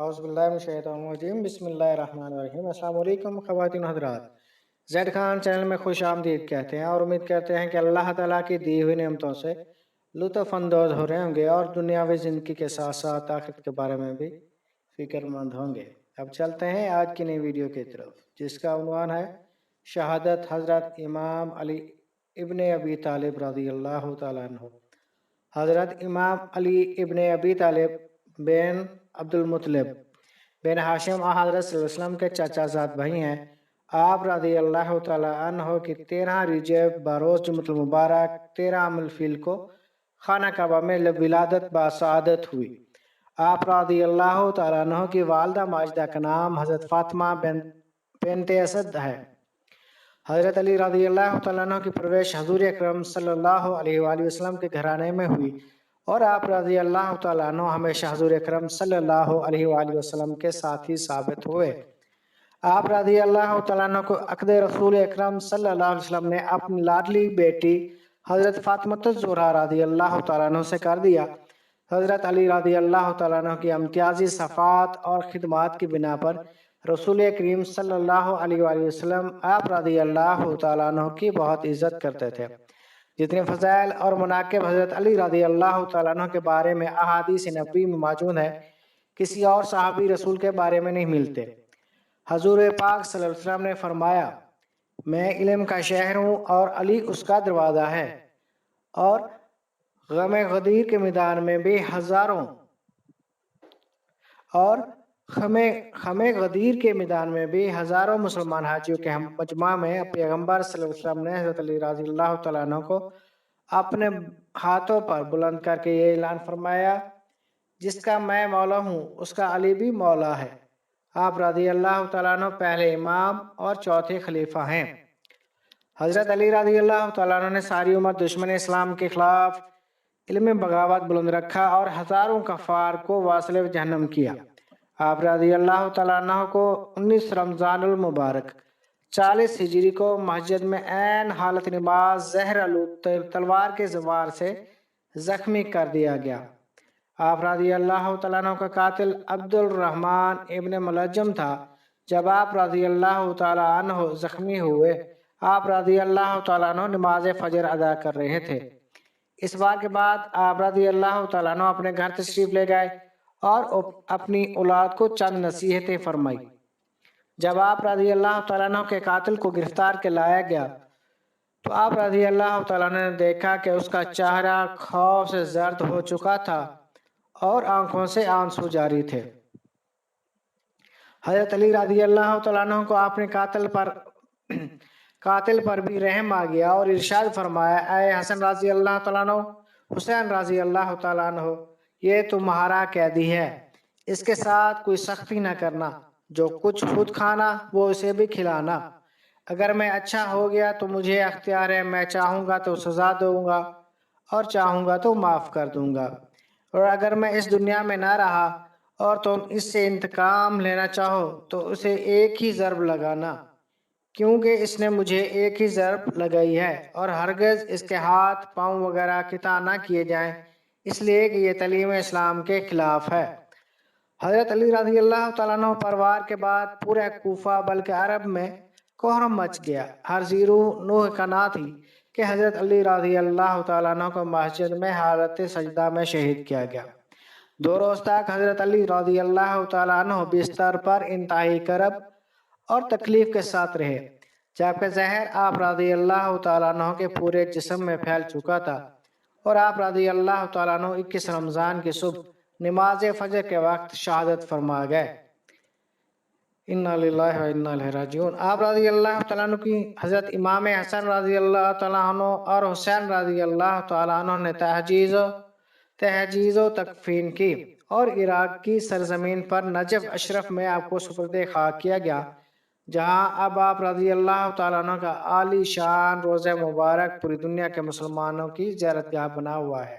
औज़ुबिल्लाहिमिनश्शैतानिर्रजीम बिस्मिल्लाहिर्रहमानिर्रहीम। अस्सलाम वालेकुम ख़वातीन हज़रात, ज़ेड खान चैनल में खुश आमदीद कहते हैं और उम्मीद करते हैं कि अल्लाह ताला की दी हुई नेमतों से लुत्फ़ अंदोज़ हो रहे होंगे और दुनियावी ज़िंदगी के साथ साथ आखिरत के बारे में भी फ़िक्रमंद होंगे। अब चलते हैं आज की नई वीडियो की तरफ, जिसका उन्वान है शहादत हज़रत इमाम अली इब्ने अबी तालिब रज़ियल्लाहु तआला अन्हु। हज़रत इमाम अली इब्ने अबी तालिब बिन अब्दुल मुत्तलिब बिन हाशिम हज़रत सल्लल्लाहु अलैहि वसल्लम के चाचाजाद भाई हैं। आप रज़ी अल्लाह तआला अन्हु की 13 रजब बरोज़ जुम्मतुल मुबारक 13 अमल को खाना काबा में विलादत बासआदत हुई। आप रज़ी अल्लाह तआला अन्हु की वालदा माजिदा का नाम हज़रत फातिमा बिन्ते असद है। हज़रत अली रज़ी अल्लाह तआला अन्हु की परवरिश हुज़ूर अकरम सल्लल्लाहु अलैहि वसल्लम के घराने में हुई और आप रज़ी अल्लाह तआला अन्हु हमेशा हुज़ूर अकरम सल्लल्लाहु अलैहि वसल्लम के साथी साबित हुए। आप रज़ी अल्लाह तआला अन्हु को अक़द रसूल अकरम सल्लल्लाहु अलैहि वसल्लम ने अपनी लाडली बेटी हज़रत फातिमा ज़ोहरा रज़ी अल्लाह तआला अन्हु से कर दिया। हज़रत अली रज़ी अल्लाह तआला अन्हु की इम्तियाज़ी सफ़ात और खिदमात की बिना पर रसूल करीम सल्लल्लाहु अलैहि वसल्लम आप रज़ी अल्लाह तआला अन्हु की बहुत इज़्ज़त करते थे। जितने फ़ज़ाइल और मनाक़िब हज़रत अली रज़ी अल्लाह तआला अन्हु के बारे में अहादीस नबवी में मौजूद है, किसी और सहाबी रसूल के बारे में नहीं मिलते। हज़ूर पाक सल्लल्लाहु अलैहि वसल्लम ने फरमाया, मैं इल्म का शहर हूँ और अली उसका दरवाज़ा है, और गमे गदीर के मैदान में भी हज़ारों खमे गदीर के मैदान में भी हज़ारों मुसलमान हाजियों के हम मजमा में पैगम्बर सल्लल्लाहु अलैहि वसल्लम ने हज़रत अली रज़ी अल्लाह तआला अन्हु को अपने हाथों पर बुलंद करके ये ऐलान फरमाया, जिसका मैं मौला हूँ उसका अली भी मौला है। आप रज़ी अल्लाह तआला अन्हु पहले इमाम और चौथे खलीफा हैं। हज़रत अली रज़ी अल्लाह तआला अन्हु ने सारी उम्र दुश्मन इस्लाम के खिलाफ इल्म बगावत बुलंद रखा और हज़ारों कफ़ार को वासिल जहन्नम किया। आप रज़ी अल्लाह तआला अन्हु को 19 रमज़ानुल मुबारक 40 हिजरी को मस्जिद में ऐन हालत नमाज ज़हर आलूद तलवार के ज़वार से ज़ख्मी कर दिया गया। आप रज़ी अल्लाह तआला अन्हु का कातिल अब्दुल रहमान इब्न मुलज्जम था। जब आप रज़ी अल्लाह तआला अन्हु ज़ख्मी हुए, आप रज़ी अल्लाह तआला अन्हु नमाज फजर अदा कर रहे थे। इस बार के बाद आप रज़ी अल्लाह तआला अन्हु अपने घर तशरीफ ले गए और अपनी औलाद को चंद नसीहतें फरमाई। जब आप रज़ी अल्लाह तआला अन्हु के कातिल को गिरफ्तार के लाया गया तो आप रज़ी अल्लाह तआला अन्हु ने देखा कि उसका चेहरा खौफ से जर्द हो चुका था और आंखों से आंसू जारी थे। हज़रत अली रज़ी अल्लाह तआला अन्हु को अपने कातिल पर भी रहम आ गया और इरशाद फरमाया, ऐ हसन रज़ी अल्लाह तआला अन्हु, हुसैन रज़ी अल्लाह तआला अन्हु, ये तुम्हारा कैदी है, इसके साथ कोई सख्ती न करना। जो कुछ खुद खाना वो उसे भी खिलाना। अगर मैं अच्छा हो गया तो मुझे अख्तियार है, मैं चाहूँगा तो सज़ा दूँगा और चाहूँगा तो माफ़ कर दूँगा। और अगर मैं इस दुनिया में ना रहा और तुम इससे इंतकाम लेना चाहो तो उसे एक ही ज़रब लगाना, क्योंकि इसने मुझे एक ही ज़रब लगाई है और हरगिज़ इसके हाथ पाँव वगैरह किता ना किए जाएं, इसलिए कि ये तलीम इस्लाम के खिलाफ है। हज़रत अली रज़ी अल्लाह तआला अन्हु परवार के बाद पूरे कूफा बल्कि अरब में कोहरम मच गया। हर ज़ीरो नूह का ना थी कि हज़रत अली रज़ी अल्लाह तआला अन्हु को मस्जिद में हालत सजदा में शहीद किया गया। 2 रोज़ तक हज़रत अली रज़ी अल्लाह तआला अन्हु बिस्तर पर इंतहाई करब और तकलीफ के साथ रहे, जबकि ज़हर आप रज़ी अल्लाह तआला अन्हु के पूरे जिस्म में फैल चुका था और आप रज़ी अल्लाह तआला अन्हु 21 रमज़ान की सुबह नमाज फजर के वक्त शहादत फरमा गए। इन्ना लिल्लाहि व इन्ना इलैहि राजिऊन। आप रज़ी अल्लाह तआला अन्हु की हज़रत इमाम हसन रज़ी अल्लाह तआला अन्हु और हुसैन रज़ी अल्लाह तआला अन्हु ने तहजीज़ व तकफीन की और इराक की सरजमीन पर नजफ अशरफ में आपको सुपुर्द खाक किया गया, जहाँ अब आप रज़ी अल्लाह तआला अन्हु का आली शान रोज़ा मुबारक पूरी दुनिया के मुसलमानों की ज़ियारतगाह बना हुआ है।